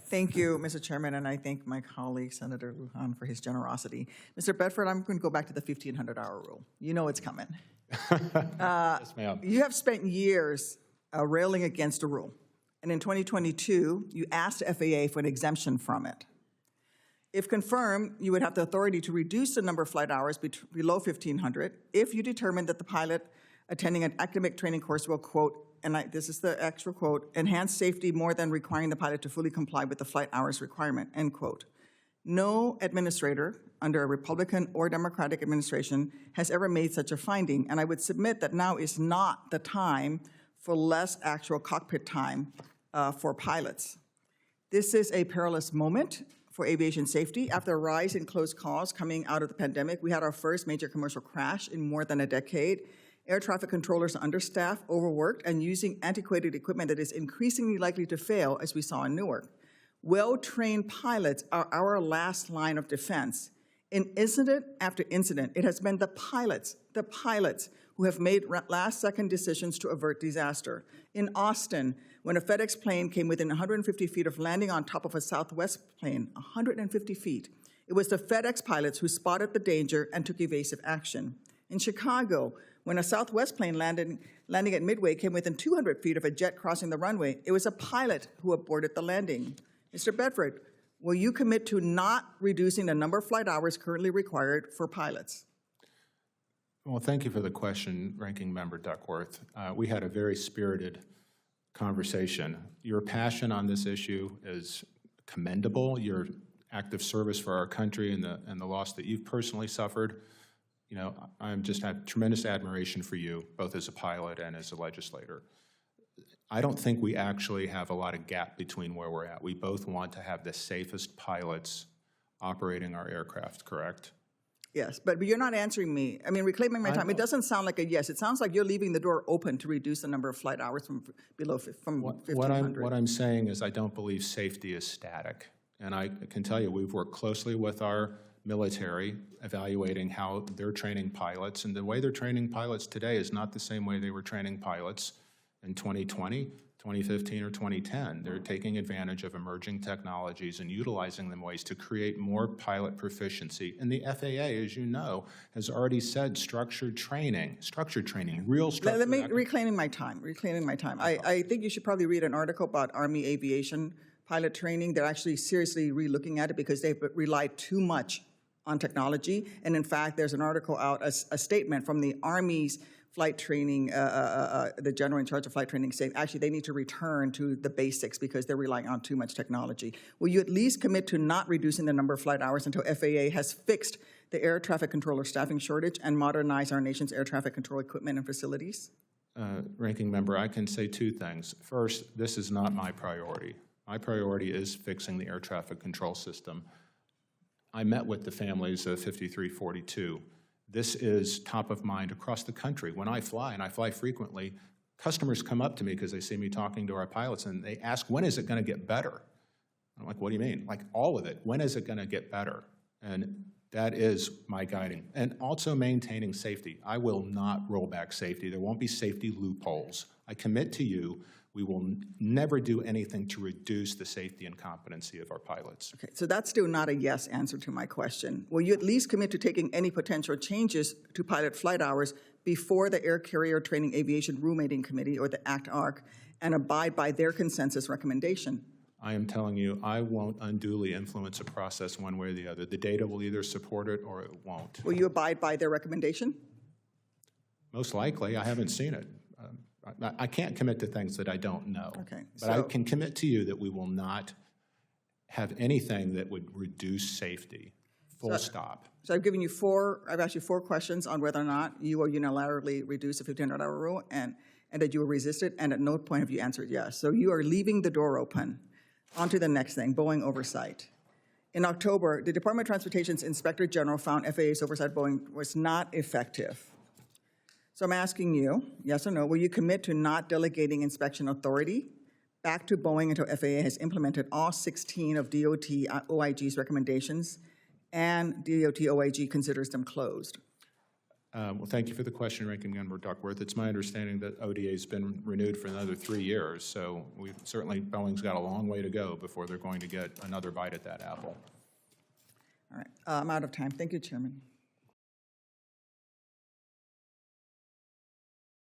Thank you, Mr. Chairman, and I thank my colleague, Senator Lujan, for his generosity. Mr. Bedford, I'm going to go back to the 1,500-hour rule. You know it's coming. Yes, ma'am. You have spent years railing against a rule, and in 2022, you asked the FAA for an exemption from it. If confirmed, you would have the authority to reduce the number of flight hours below 1,500 if you determine that the pilot attending an academic training course will, quote, and this is the actual quote, enhance safety more than requiring the pilot to fully comply with the flight hours requirement, end quote. No administrator under a Republican or Democratic administration has ever made such a finding, and I would submit that now is not the time for less actual cockpit time for pilots. This is a perilous moment for aviation safety. After a rise in close calls coming out of the pandemic, we had our first major commercial crash in more than a decade. Air traffic controllers are understaffed, overworked, and using antiquated equipment that is increasingly likely to fail, as we saw in Newark. Well-trained pilots are our last line of defense. In incident after incident, it has been the pilots who have made last-second decisions to avert disaster. In Austin, when a FedEx plane came within 150 feet of landing on top of a Southwest plane, 150 feet, it was the FedEx pilots who spotted the danger and took evasive action. In Chicago, when a Southwest plane landing at Midway came within 200 feet of a jet crossing the runway, it was a pilot who aborted the landing. Mr. Bedford, will you commit to not reducing the number of flight hours currently required for pilots? Well, thank you for the question, Ranking Member Duckworth. We had a very spirited conversation. Your passion on this issue is commendable. Your active service for our country and the loss that you've personally suffered. You know, I just have tremendous admiration for you, both as a pilot and as a legislator. I don't think we actually have a lot of gap between where we're at. We both want to have the safest pilots operating our aircraft, correct? Yes, but you're not answering me. I mean, reclaiming my time, it doesn't sound like a yes. It sounds like you're leaving the door open to reduce the number of flight hours from 1,500. What I'm saying is I don't believe safety is static. And I can tell you we've worked closely with our military, evaluating how they're training pilots. And the way they're training pilots today is not the same way they were training pilots in 2020, 2015, or 2010. They're taking advantage of emerging technologies and utilizing them ways to create more pilot proficiency. And the FAA, as you know, has already said structured training, real structured. Let me, reclaiming my time. I think you should probably read an article about Army aviation pilot training. They're actually seriously re-looking at it because they've relied too much on technology. And in fact, there's an article out, a statement from the Army's flight training, the general in charge of flight training, saying actually they need to return to the basics because they're relying on too much technology. Will you at least commit to not reducing the number of flight hours until FAA has fixed the air traffic controller staffing shortage and modernize our nation's air traffic control equipment and facilities? Ranking Member, I can say two things. First, this is not my priority. My priority is fixing the air traffic control system. I met with the families of 5342. This is top of mind across the country. When I fly, and I fly frequently, customers come up to me because they see me talking to our pilots, and they ask, when is it going to get better? I'm like, what do you mean? Like, all of it. When is it going to get better? And that is my guiding. And also maintaining safety. I will not roll back safety. There won't be safety loopholes. I commit to you, we will never do anything to reduce the safety and competency of our pilots. Okay, so that's still not a yes answer to my question. Will you at least commit to taking any potential changes to pilot flight hours before the Air Carrier Training Aviation Rulemaking Committee, or the ACT-ARC, and abide by their consensus recommendation? I am telling you, I won't unduly influence a process one way or the other. The data will either support it or it won't. Will you abide by their recommendation? Most likely. I haven't seen it. I can't commit to things that I don't know. Okay, but I can commit to you that we will not have anything that would reduce safety, full stop. So I've asked you four questions on whether or not you will unilaterally reduce the 1,500-hour rule and that you will resist it, and at no point have you answered yes. So you are leaving the door open. On to the next thing, Boeing oversight. In October, the Department of Transportation's Inspector General found FAA's oversight of Boeing was not effective. So I'm asking you, yes or no, will you commit to not delegating inspection authority back to Boeing until FAA has implemented all 16 of DOT OIG's recommendations and DOT OIG considers them closed? Well, thank you for the question, Ranking Member Duckworth. It's my understanding that ODA's been renewed for another 3 years, so Boeing's got a long way to go before they're going to get another bite at that apple. All right, I'm out of time. Thank you, Chairman.